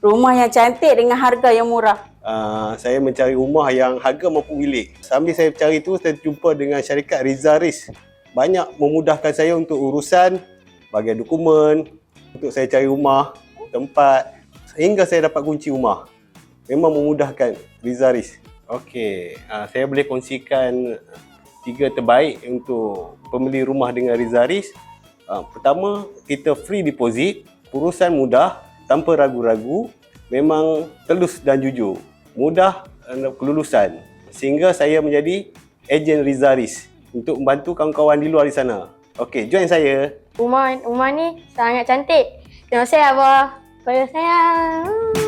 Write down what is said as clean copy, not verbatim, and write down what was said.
Rumah yang cantik dengan harga yang murah. Saya mencari rumah yang harga mampu milik. Sambil saya cari tu, saya jumpa dengan syarikat Rizaris. Banyak memudahkan saya untuk urusan bagian dokumen, untuk saya cari rumah, tempat, sehingga saya dapat kunci rumah. Memang memudahkan Rizaris. Okey, saya boleh kongsikan 3 terbaik untuk pembeli rumah dengan Rizaris. Pertama, kita free deposit, urusan mudah, tanpa ragu-ragu, memang telus dan jujur, mudah kelulusan. Sehingga saya menjadi ejen Rizaris untuk membantu kawan-kawan di luar di sana. Okey, join saya. Rumah ni sangat cantik. Terima kasih Abah. Pada sayang.